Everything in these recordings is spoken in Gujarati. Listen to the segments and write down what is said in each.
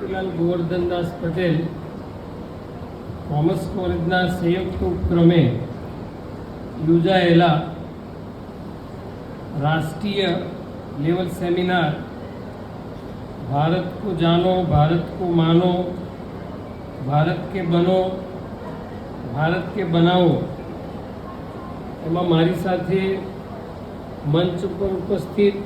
ગોવર્ધનદાસ પટેલ કોમર્સ કોલેજના સંયુક્ત ઉપક્રમે યોજાયેલા રાષ્ટ્રીય લેવલ સેમિનાર ભારત को जानो भारत को मानो भारत के बनो भारत के बनाओ એમાં મારી સાથે મંચ ઉપર ઉપસ્થિત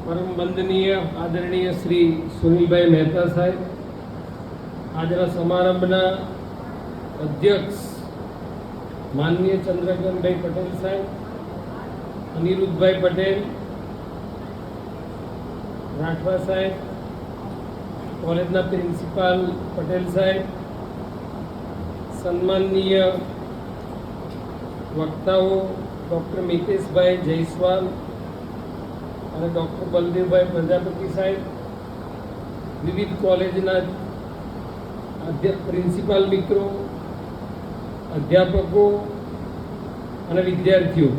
परम वंदनीय आदरणीय श्री सुनीलभाई मेहता साहेब, આજના સમારંભના અધ્યક્ષ માનનીય ચંદ્રકાંતભાઈ પટેલ સાહેબ, અનિરુદ્ધભાઈ પટેલ, રાઠવા સાહેબ, કોલેજના પ્રિન્સિપાલ પટેલ સાહેબ, સન્માનનીય વક્તાઓ ડૉક્ટર મિતેશભાઈ જયસ્વાલ અને ડૉક્ટર બલદેવભાઈ પ્રજાપતિ સાહેબ, વિવિધ કોલેજના પ્રિન્સિપાલ મિત્રો, અધ્યાપકો અને વિદ્યાર્થીઓ,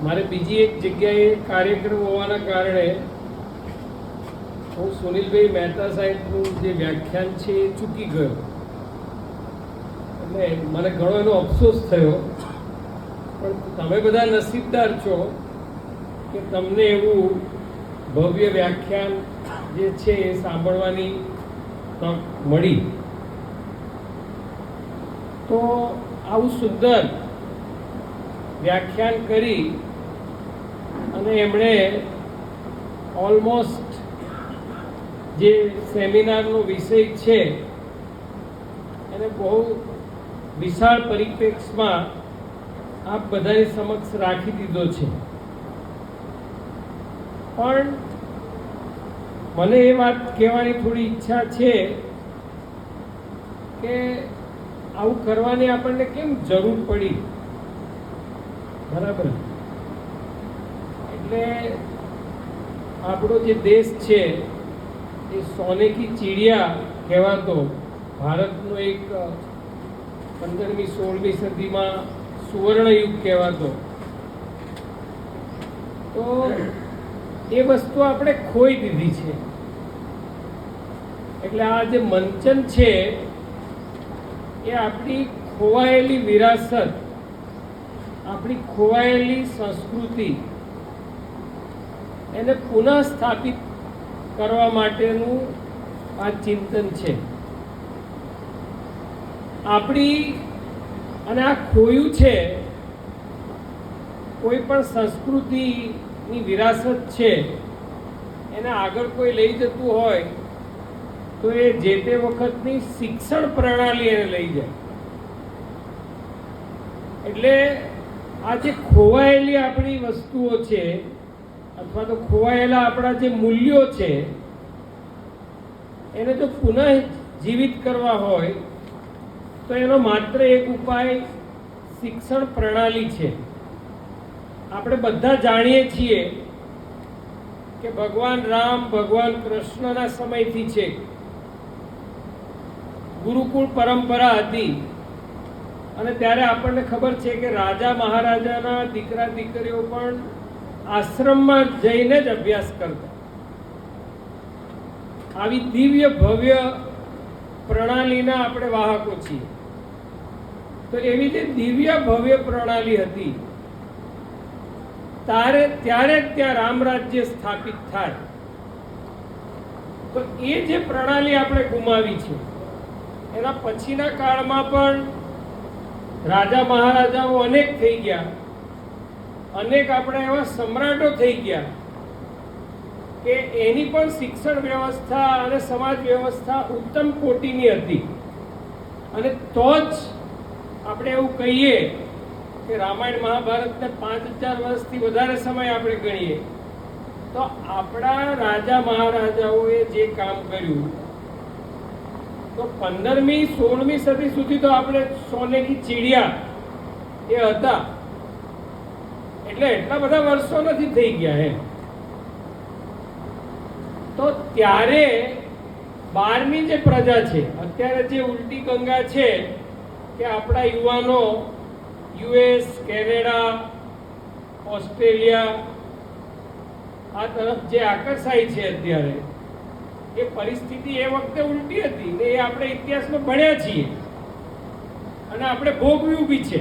મારે બીજી એક જગ્યાએ કાર્યક્રમ હોવાના કારણે હું સુનિલભાઈ મહેતા સાહેબનું જે વ્યાખ્યાન છે એ ચૂકી ગયો, એટલે મને ઘણો એનો અફસોસ થયો. પણ તમે બધા નસીબદાર છો કે તમને એવું ભવ્ય વ્યાખ્યાન જે છે એ સાંભળવાની તક મળી. તો આવું સુંદર વ્યાખ્યાન કરી અને એમણે ઓલમોસ્ટ જે સેમિનારનો વિષય છે એને બહુ વિશાળ પરિપ્રેક્ષમાં આપ બધાની સમક્ષ રાખી દીધો છે. પણ મને એ વાત કહેવાની થોડી ઈચ્છા છે કે આવું કરવાની આપણને કેમ જરૂર પડી, બરાબર? એટલે આપણો જે દેશ છે એ સોને કી ચીડિયા કહેવાતો ભારતનો એક 15મી 16મી સદીમાં સુવર્ણયુગ કહેવાતો, તો એ વસ્તુ આપણે ખોઈ દીધી છે. એટલે આ જે મંચન છે એ આપણી ખોવાયેલી વિરાસત, આપણી ખોવાયેલી સંસ્કૃતિ એને પુનઃ સ્થાપિત કરવા માટેનું આ ચિંતન છે. આપણી અને આ ખોયું છે, કોઈ પણ સંસ્કૃતિની વિરાસત છે એને આગળ કોઈ લઈ જતું હોય તો એ જે તે વખતની શિક્ષણ પ્રણાલી એને લઈ જાય. એટલે આ જે ખોવાયેલી આપણી વસ્તુઓ છે અથવા તો ખોવાયેલા આપણા જે મૂલ્યો છે એને જો પુનઃ જીવિત કરવા હોય તો એનો માત્ર એક ઉપાય શિક્ષણ પ્રણાલી છે. આપણે બધા જાણીએ છીએ કે ભગવાન રામ, ભગવાન કૃષ્ણના સમયથી છે ગુરુકુળ પરંપરા હતી, અને ત્યારે આપણને ખબર છે કે રાજા મહારાજાના દીકરા દીકરીઓ પણ આશ્રમમાં જઈને જ અભ્યાસ કરતા. આવી દિવ્ય ભવ્ય પ્રણાલીના આપણે વાહકો છીએ. તો એવી જે દિવ્ય ભવ્ય પ્રણાલી હતી ત્યારે ત્યાં રામ રાજ્ય સ્થાપિત થાય. તો એ જે પ્રણાલી આપણે ગુમાવી છે એના પછીના કાળમાં પણ રાજા મહારાજાઓ અનેક થઈ ગયા, અનેક આપણા એવા સમ્રાટો થઈ ગયા કે એની પણ શિક્ષણ વ્યવસ્થા અને સમાજ વ્યવસ્થા ઉત્તમ કોટીની હતી. અને તો જ આપણે એવું કહીએ કે રામાયણ મહાભારતને 5000 વર્ષથી વધારે સમય આપણે ગણીએ તો આપણા રાજા મહારાજાઓએ જે કામ કર્યું તો 15મી 16મી સદી સુધી તો આપણે સોને કી ચીડિયા એ હતા. એટલે એટલા બધા વર્ષો નથી થઈ ગયા એમ. તો ત્યારે બહારની જે પ્રજા છે, અત્યારે જે ઉલટી ગંગા છે કે આપણા યુવાનો યુએસ, કેનેડા, ઓસ્ટ્રેલિયા આ તરફ જે આકર્ષાય છે અત્યારે, એ પરિસ્થિતિ એ વખતે ઉલટી હતી ને એ આપણે ઇતિહાસમાં ભણ્યા છીએ અને આપણે ભોગવ્યું બી છે.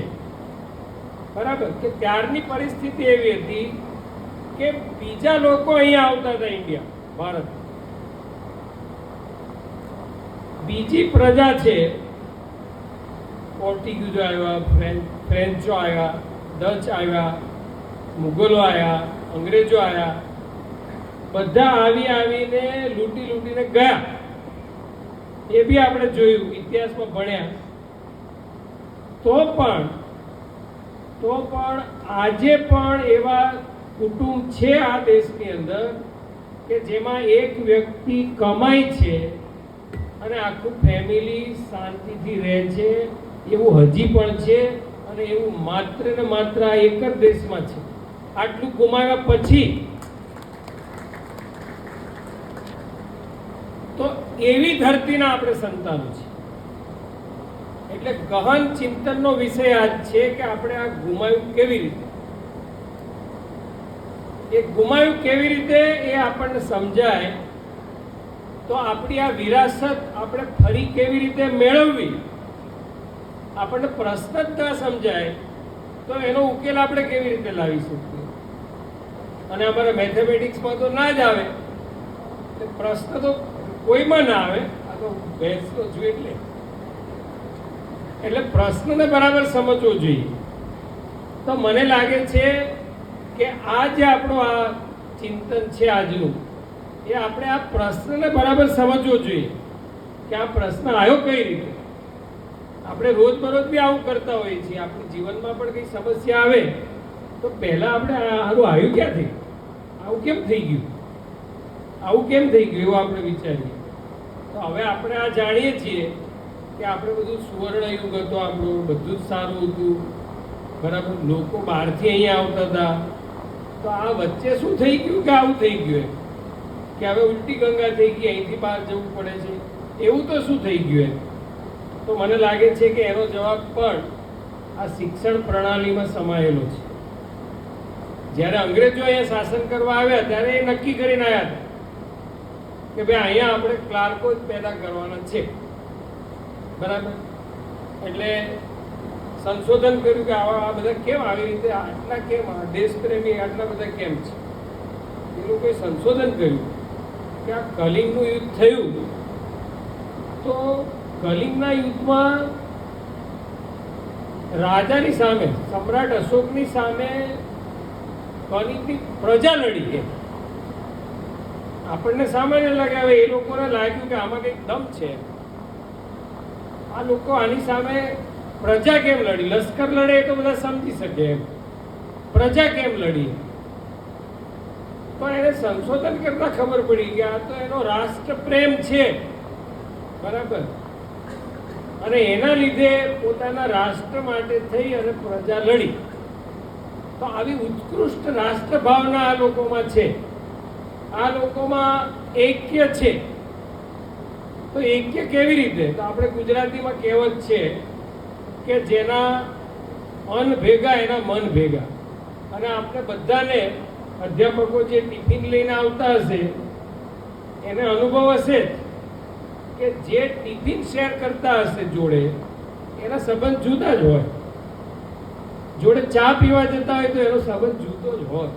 બરાબર કે ત્યારની પરિસ્થિતિ એવી હતી કે બીજા લોકો અહીંયા આવતા હતા ઇન્ડિયા, ભારત. બીજી પ્રજા છે, પોર્ટુગીઝો આવ્યા, ફ્રેન્ચો આવ્યા, ડચ આવ્યા, મુગલો આવ્યા, અંગ્રેજો આવ્યા, બધા આવીને લૂંટીને ગયા. એ બી આપણે જોયું, ઇતિહાસમાં ભણ્યા. તો પણ આજે પણ એવા કુટુંબ છે આ દેશની અંદર કે જેમાં એક વ્યક્તિ કમાય છે અને આખું ફેમિલી શાંતિથી રહે છે. એવું હજી પણ છે અને એવું માત્ર ને માત્ર આ એક જ દેશમાં છે. આટલું ગુમાવ્યા પછી તો એવી ધરતીના આપણે સંતાનો છે. એટલે ગહન ચિંતનનો વિષય આજ છે કે આપણે આ ગુમાવ્યું કેવી રીતે, એ ગુમાવ્યું કેવી રીતે એ આપણને સમજાય તો આપણી આ વિરાસત આપણે ફરી કેવી રીતે મેળવવી, આપણને પ્રશ્ન જ ના સમજાય તો એનો ઉકેલ આપણે કેવી રીતે લાવી શકીએ. અને અમારા મેથેમેટિક્સમાં તો ના જ આવે, પ્રશ્ન તો કોઈમાં ના આવે. આ તો ભેંસ તો જોઈએ એટલે પ્રશ્નને બરાબર સમજવો જોઈએ. તો મને લાગે છે કે આ જે આપણો આ ચિંતન છે આજનું, એ આપણે આ પ્રશ્નને બરાબર સમજવો જોઈએ કે આ પ્રશ્ન આવ્યો કઈ રીતે. આપણે રોજબરોજ બી આવું કરતા હોઈએ છીએ. આપણી જીવનમાં પણ કઈ સમસ્યા આવે તો પહેલા આપણે સારું આવ્યું ક્યાંથી, આવું કેમ થઈ ગયું, આવું કેમ થઈ ગયું એવું આપણે વિચારીએ. તો હવે આપણે આ જાણીએ છીએ કે આપણે બધું સુવર્ણ યુગ હતો, આપણું બધું જ સારું હતું. બરાબર, લોકો બહારથી અહીંયા આવતા હતા. તો આ વચ્ચે શું થઈ ગયું કે આવું થઈ ગયું કે હવે ઉલટી ગંગા થઈ ગઈ, અહીંથી બહાર જવું પડે છે, એવું તો શું થઈ ગયું? તો મને લાગે છે કે એનો જવાબ પણ આ શિક્ષણ પ્રણાલીમાં સમાયેલો છે. જ્યારે અંગ્રેજો અહીંયા શાસન કરવા આવ્યા ત્યારે એ નક્કી કરીને આવ્યા હતા કે ભાઈ અહીંયા આપણે ક્લાર્કો જ પેદા કરવાના છે. બરાબર, એટલે સંશોધન કર્યું કે આ બધા કેમ આવી રીતે, આટલા કેમ દેશપ્રેમી આટલા બધા કેમ છે. એ લોકોએ સંશોધન કર્યું કે આ કલિંગનું યુદ્ધ થયું તો કલિંગના યુદ્ધમાં રાજાની સામે, સમ્રાટ અશોકની સામે કલિંગની પ્રજા લડી. કે આપણને સામાન્ય લાગે, હવે એ લોકોને લાગ્યું કે આમાં કંઈક દમ છે. આ લોકો આની સામે પ્રજા કેમ લડી, લશ્કર લડે તો બધા સમજી શકે, એમ પ્રજા કેમ લડી. તો એને સંશોધન કરતા ખબર પડી કે આ તો એનો રાષ્ટ્ર પ્રેમ છે. બરાબર, અને એના લીધે પોતાના રાષ્ટ્ર માટે થઈ અને પ્રજા લડી. તો આવી ઉત્કૃષ્ટ રાષ્ટ્ર ભાવના આ લોકોમાં છે. આ લોકોમાં ઐક્ય છે. તો ઐક્ય કેવી રીતે? તો આપણે ગુજરાતીમાં કહેવત છે કે જેના અન્ન ભેગા એના મન ભેગા. અને આપણે બધાને અધ્યાપકો જે ટિફિન લઈને આવતા હશે એને અનુભવ હશે કે જે ટિફિન શેર કરતા હશે જોડે, એના સંબંધ જુદા જ હોય. જોડે ચા પીવા જતા હોય તો એનો સંબંધ જુદો જ હોય.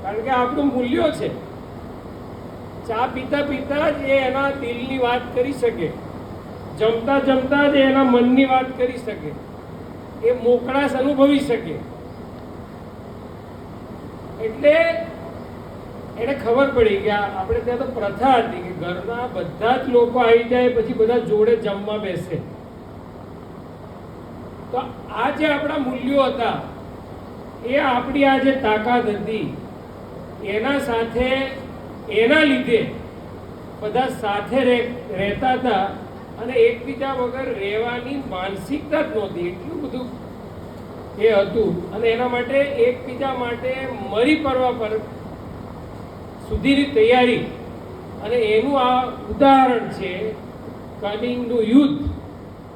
કારણ કે આપણું મૂલ્યો છે. ચા પીતા પીતા જ એ એના દિલની વાત કરી શકે, જમતા જમતા જ એના મનની વાત કરી શકે, એ મોકળાશ અનુભવી શકે. એટલે એને ખબર પડી કે આપણે ત્યાં તો પ્રથા હતી કે ઘરના બધા જ લોકો આવી જાય પછી બધા જોડે જમવા બેસે. તો આ જે આપણા મૂલ્યો હતા એ આપણી આ જે તાકાત હતી એના સાથે, એના લીધે બધા સાથે રહેતા હતા અને એકબીજા વગર રહેવાની માનસિકતા જ નહોતી. એટલું બધું એ હતું અને એના માટે એકબીજા માટે મરી પડવા પર સુધીની તૈયારી. અને એનું આ ઉદાહરણ છે કલિંગનું યુદ્ધ.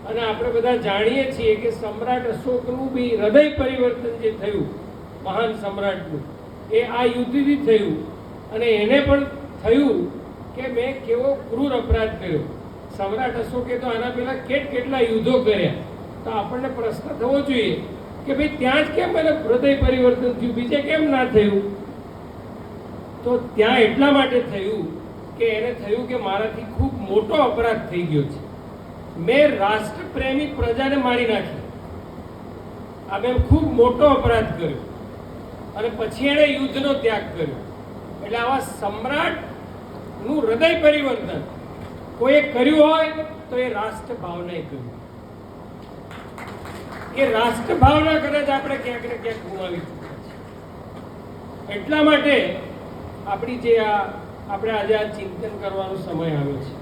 અને આપણે બધા જાણીએ છીએ કે સમ્રાટ અશોકનું બી હૃદય પરિવર્તન જે થયું, મહાન સમ્રાટનું, એ આ યુદ્ધથી થયું, અને એને પણ થયું કે મેં કેવો ક્રૂર અપરાધ કર્યો. સમ્રાટ અશોકે તો આના પહેલા કેટલા યુદ્ધો કર્યા. તો આપણને પ્રશ્ન થવો જોઈએ કે ભાઈ ત્યાં જ કેમ મને હૃદય પરિવર્તન થયું, બીજે કેમ ના થયું? તો ત્યાં એટલા માટે થયું કે એને થયું કે મારાથી ખૂબ મોટો અપરાધ થઈ ગયો છે. મેં રાષ્ટ્રપ્રેમી પ્રજાને મારી નાખી. આ મેં ખૂબ મોટો અપરાધ કર્યો, અને પછી એણે યુદ્ધનો ત્યાગ કર્યો. એટલે આવા સમ્રાટનું હૃદય પરિવર્તન કોઈએ કર્યું હોય તો એ રાષ્ટ્ર ભાવનાએ કર્યું. એ રાષ્ટ્ર ભાવના કદાચ આપણે ક્યાંક ને ક્યાંક ગુમાવી ચૂક્યા છે. એટલા માટે આપણી જે આપણે આજે આ ચિંતન કરવાનો સમય આવ્યો છે.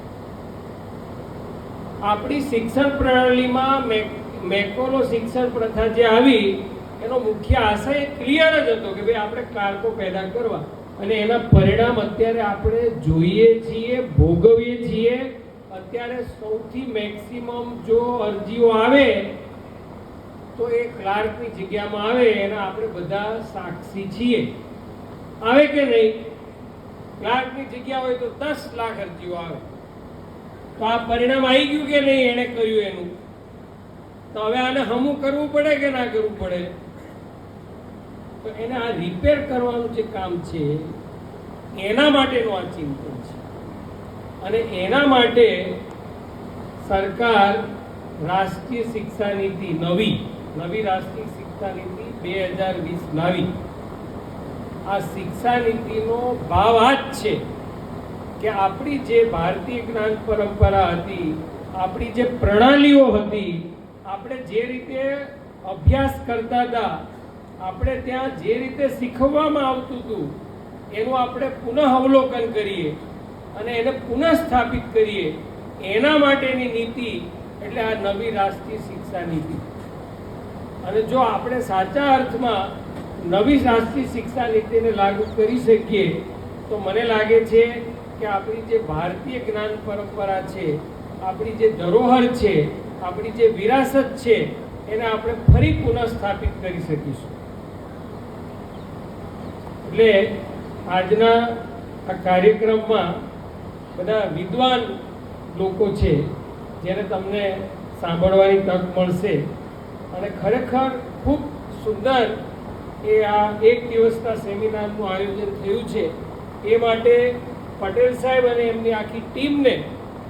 આપણી શિક્ષણ પ્રણાલીમાં મેકોલો શિક્ષણ પ્રથા જે આવી, એનો મુખ્ય આશય ક્લિયર જ હતો કે ભાઈ આપણે કારકો પેદા કરવા, અને એના પરિણામ અત્યારે આપણે જોઈએ છીએ, ભોગવીએ છીએ. અત્યારે સૌથી મેક્સિમમ જો અરજીઓ આવે તો એ ક્લાર્કની જગ્યામાં આવે, એના આપણે બધા સાક્ષી છીએ. આવે કે નહીં? ક્લાર્કની જગ્યા હોય તો 10 લાખ અરજીઓ આવે. તો આ પરિણામ આવી ગયું કે નહીં એને કર્યું એનું? તો હવે આને હમું કરવું પડે કે ના કરવું પડે? તો એને આ રિપેર કરવાનું જે કામ છે એના માટેનું આ ચિંતન છે. અને એના માટે સરકાર રાષ્ટ્રીય શિક્ષા નીતિ નવી રાષ્ટ્રીય શિક્ષા નીતિ 2020 લાવી. આ શિક્ષા નીતિનો ભાવ આ જ છે કે આપણી જે ભારતીય જ્ઞાન પરંપરા હતી, આપણી જે પ્રણાલીઓ હતી, આપણે જે રીતે અભ્યાસ કરતા હતા, આપણે ત્યાં જે રીતે શીખવવામાં આવતું હતું, એનું આપણે પુનઃ અવલોકન કરીએ અને એને પુનઃ સ્થાપિત કરીએ. એના માટેની નીતિ એટલે આ નવી રાષ્ટ્રીય શિક્ષા નીતિ. અને જો આપણે સાચા અર્થમાં નવી રાષ્ટ્રીય શિક્ષા નીતિને લાગુ કરી શકીએ તો મને લાગે છે કે આપણી જે ભારતીય જ્ઞાન પરંપરા છે, આપણી જે ધરોહર છે, આપણી જે વિરાસત છે, એને આપણે ફરી પુનઃ સ્થાપિત કરી શકીશું. એટલે આજના આ કાર્યક્રમમાં બધા વિદ્વાન લોકો છે જેને તમને સાંભળવાની તક મળશે, અને ખરેખર ખૂબ સુંદર એ આ એક દિવસના સેમિનારનું આયોજન થયું છે. એ માટે પટેલ સાહેબ અને એમની આખી ટીમને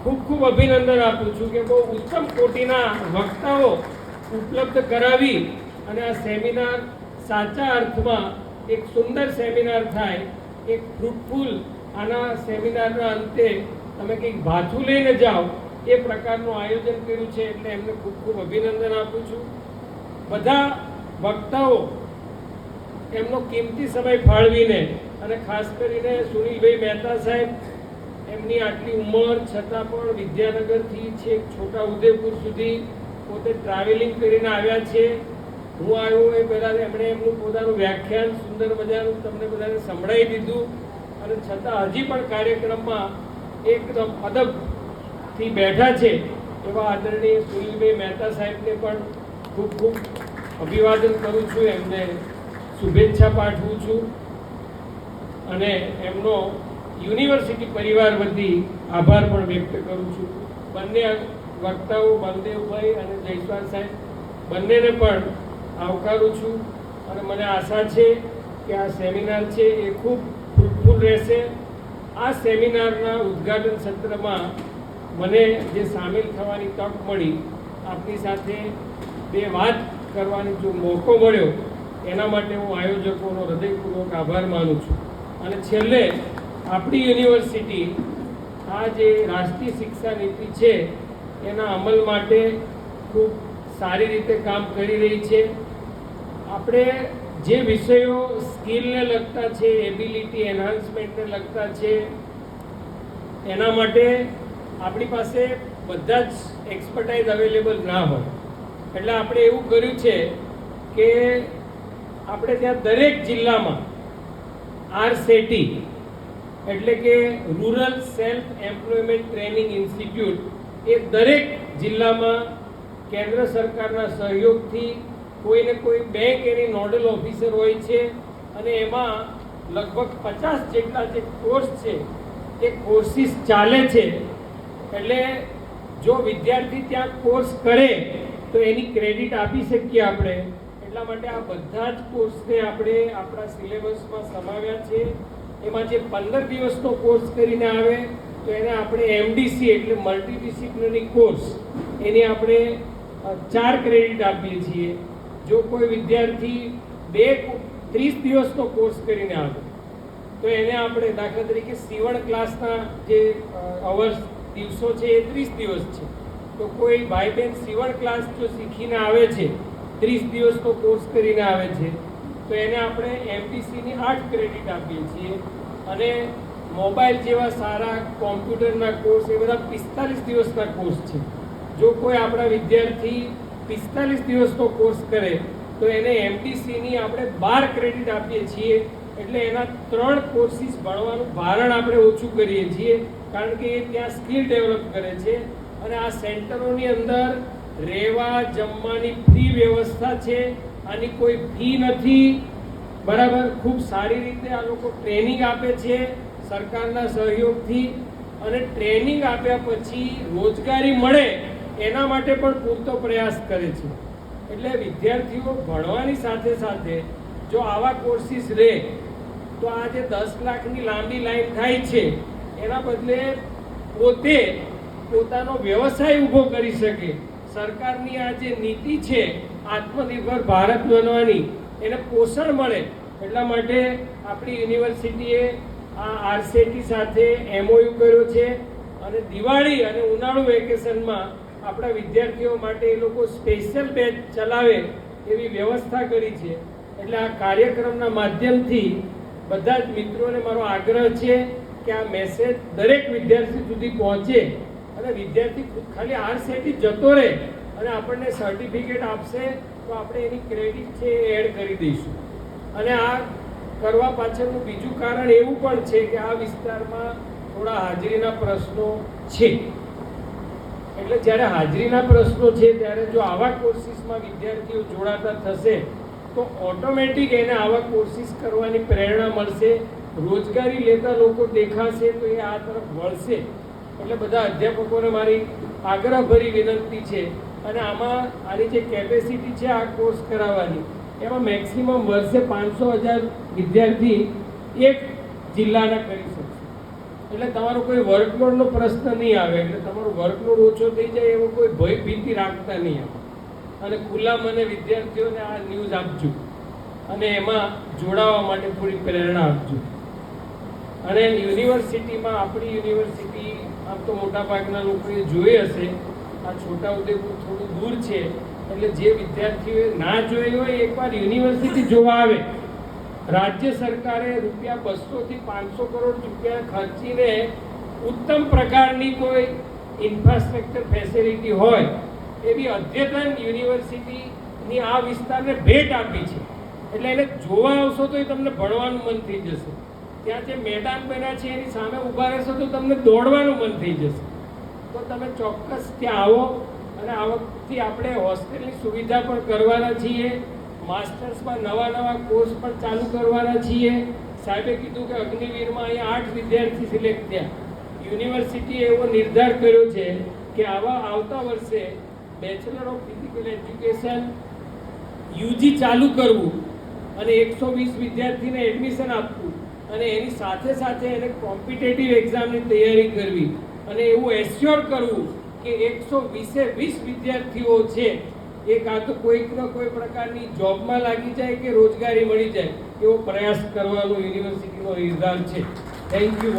ખૂબ ખૂબ અભિનંદન આપું છું કે બહુ ઉત્તમ કોટીના વક્તાઓ ઉપલબ્ધ કરાવી અને આ સેમિનાર સાચા અર્થમાં એક સુંદર સેમિનાર થાય, એક ફ્રૂટફુલ. આના સેમિનારના અંતે તમે કંઈક ભાથું લઈને જાઓ એ પ્રકારનું આયોજન કર્યું છે. એટલે એમને ખૂબ ખૂબ અભિનંદન આપું છું. બધા વક્તાઓ એમનો કિંમતી સમય ફાળવીને, અને ખાસ કરીને સુનિલભાઈ મહેતા સાહેબ, એમની આટલી ઉંમર છતાં પણ વિદ્યાનગરથી છેક છોટા ઉદેપુર સુધી પોતે ટ્રાવેલિંગ કરીને આવ્યા છે. હું આવ્યો એ પહેલાં એમણે એમનું પોતાનું વ્યાખ્યાન સુંદર મજાનું તમને બધાને સંભળાવી દીધું, અને છતાં હજી પણ કાર્યક્રમમાં એકદમ અદબથી બેઠા છે. એવા આદરણીય સુનિલભાઈ મહેતા સાહેબને પણ ખૂબ ખૂબ અભિવાદન કરું છું, એમને શુભેચ્છા પાઠવું છું, અને એમનો યુનિવર્સિટી પરિવાર વતી આભાર પણ વ્યક્ત કરું છું. બંને વક્તાઓ બલદેવભાઈ અને જયસ્વાલ સાહેબ બંનેને પણ આવકારું છું. અને મને આશા છે કે આ સેમિનાર છે એ ખૂબ ફ્રૂટફુલ રહેશે. આ સેમિનારના ઉદ્ઘાટન સત્રમાં મને જે સામેલ થવાની તક મળી, આપની સાથે બે વાત કરવાની જો મોકો મળ્યો, એના માટે હું આયોજકોનો હૃદયપૂર્વક આભાર માનું છું. અને છેલ્લે આપણી યુનિવર્સિટી આ જે રાષ્ટ્રીય શિક્ષા નીતિ છે એના અમલ માટે ખૂબ સારી રીતે કામ કરી રહી છે. આપણે જે વિષયો સ્કિલને લગતા છે, એબિલિટી એન્હાન્સમેન્ટને લગતા છે, એના માટે આપણી પાસે બધા જ એક્સપર્ટાઇઝ અવેલેબલ ના હોય. એટલે આપણે એવું કર્યું છે કે આપણે ત્યાં દરેક જિલ્લામાં આરસેટી એટલે કે rural self employment training institute, એ દરેક જિલ્લામાં કેન્દ્ર સરકારના સહયોગથી કોઈને કોઈ બેંક એની નોડલ ઓફિસર હોય છે, અને એમાં લગભગ 50 જેટલા જે કોર્સ છે એ કોર્સિસ ચાલે છે. એટલે જો વિદ્યાર્થી ત્યાં કોર્સ કરે તો એની ક્રેડિટ આપી શકીએ આપણે. એટલા માટે આ બધા જ કોર્સને આપણે આપણા સિલેબસમાં સમાવ્યા છે. એમાં જે 15 દિવસનો કોર્સ કરીને આવે તો એને આપણે MDC એટલે મલ્ટીડિસિપ્લિનરી કોર્સ એની આપણે 4 ક્રેડિટ આપીએ છીએ. જો કોઈ વિદ્યાર્થી 30 દિવસનો કોર્સ કરીને આવે તો એને આપણે દાખલા તરીકે સીવણ ક્લાસના જે અવર્સ દિવસો છે એ 30 દિવસ છે. તો કોઈ ભાઈ બહેન સીવણ ક્લાસ જો શીખીને આવે છે 30 દિવસનો કોર્સ કરીને આવે છે તો એને આપણે MDCની 8 ક્રેડિટ આપીએ છીએ. અને મોબાઈલ જેવા સારા કોમ્પ્યુટરના કોર્સ એ બધા 45 દિવસના કોર્સ છે. જો કોઈ આપણા વિદ્યાર્થી 45 દિવસનો કોર્સ કરે તો એને MDCની આપણે 12 ક્રેડિટ આપીએ છીએ. એટલે એના 3 કોર્સિસ ભણવાનું ભારણ આપણે ઓછું કરીએ છીએ, કારણ કે એ ત્યાં સ્કિલ ડેવલપ કરે છે. અને આ સેન્ટરોની અંદર રહેવા જમવાની ફ્રી વ્યવસ્થા છે. આની કોઈ ફી નથી, બરાબર. ખૂબ સારી રીતે આ લોકો ટ્રેનિંગ આપે છે સરકારના સહયોગથી. અને ટ્રેનિંગ આપ્યા પછી રોજગારી મળે એના માટે પણ પૂરતો પ્રયાસ કરે છે. એટલે વિદ્યાર્થીઓ ભણવાની સાથે સાથે જો આવા કોર્સિસ રહે તો આ જે 10 લાખની લાંબી લાઈન થાય છે એના બદલે પોતે પોતાનો વ્યવસાય ઊભો કરી શકે. સરકારની આ જે નીતિ છે આત્મનિર્ભર ભારત બનવાની, એને પોષણ મળે. એટલા માટે આપણી યુનિવર્સિટીએ આ RCET સાથે MOU કર્યો છે. અને દિવાળી અને ઉનાળુ વેકેશનમાં આપણા વિદ્યાર્થીઓ માટે એ લોકો સ્પેશિયલ બેચ ચલાવે એવી વ્યવસ્થા કરી છે. એટલે આ કાર્યક્રમના માધ્યમથી બધા જ મિત્રોને મારો આગ્રહ છે કે આ મેસેજ દરેક વિદ્યાર્થી સુધી પહોંચે. અને વિદ્યાર્થી ખાલી RCET જતો રહે અને આપણને સર્ટિફિકેટ આપશે તો આપણે એની ક્રેડિટ છે એ એડ કરી દઈશું. અને આ કરવા પાછળનું બીજું કારણ એવું પણ છે કે આ વિસ્તારમાં થોડા હાજરીના પ્રશ્નો છે. એટલે જ્યારે હાજરીના પ્રશ્નો છે ત્યારે જો આવા કોર્સિસમાં વિદ્યાર્થીઓ જોડાતા થશે તો ઓટોમેટિક એને આવા કોર્સિસ કરવાની પ્રેરણા મળશે. રોજગારી લેતા લોકો દેખાશે તો એ આ તરફ વળશે. એટલે બધા અધ્યાપકોને મારી આગ્રહભરી વિનંતી છે. અને આમાં આની જે કેપેસિટી છે આ કોર્સ કરાવવાની, એમાં મેક્સિમમ વર્ષે 500,000 વિદ્યાર્થી એક જિલ્લાના કરી શકશે. એટલે તમારો કોઈ વર્કલોડનો પ્રશ્ન નહીં આવે. એટલે તમારો વર્કલોડ ઓછો થઈ જાય એવો કોઈ ભય ભીતિ રાખતા નહીં આવે. અને ખુલ્લા મને વિદ્યાર્થીઓને આ ન્યૂઝ આપજો અને એમાં જોડાવા માટે થોડી પ્રેરણા આપજો. અને યુનિવર્સિટીમાં, આપણી યુનિવર્સિટી આમ તો મોટાભાગના લોકોએ જોઈ હશે, આ છોટાઉદેપુર થોડું દૂર છે. એટલે જે વિદ્યાર્થીઓએ ના જોઈ હોય એકવાર યુનિવર્સિટી જોવા આવે. રાજ્ય સરકારે ₹200 થી 500 કરોડ રૂપિયા ખર્ચીને ઉત્તમ પ્રકારની કોઈ ઇન્ફ્રાસ્ટ્રક્ચર ફેસિલિટી હોય એવી અદ્યતન યુનિવર્સિટીની આ વિસ્તારને ભેટ આપી છે. એટલે એને જોવા આવશો તો તમને ભણવાનું મન થઈ જશે. ત્યાં જે મેદાન બન્યા છે એની સામે ઊભા રહેશો તો તમને દોડવાનું મન થઈ જશે. તો તમે ચોક્કસ ત્યાં આવો. અને આ વખતે આપણે હોસ્ટેલની સુવિધા પણ કરવાના છીએ. માસ્ટર્સમાં નવા કોર્સ પણ ચાલુ કરવાના છીએ. સાહેબે કીધું કે અગ્નિવીરમાં અહીંયા 8 વિદ્યાર્થી સિલેક્ટ થયા. યુનિવર્સિટીએ એવો નિર્ધાર કર્યો છે કે આવતા વર્ષે bachelor of physical education UG ચાલુ કરવું અને 120 વિદ્યાર્થીને એડમિશન આપવું અને એની સાથે સાથે એને કોમ્પિટેટિવ એક્ઝામની તૈયારી કરવી અને એવું એશ્યોર કરવું કે 120 વિદ્યાર્થીઓ છે એ કાં તો કોઈકનો કોઈ પ્રકારની જોબમાં લાગી જાય કે રોજગારી મળી જાય એવો પ્રયાસ કરવાનો યુનિવર્સિટીનો નિર્ધાર છે. Thank you.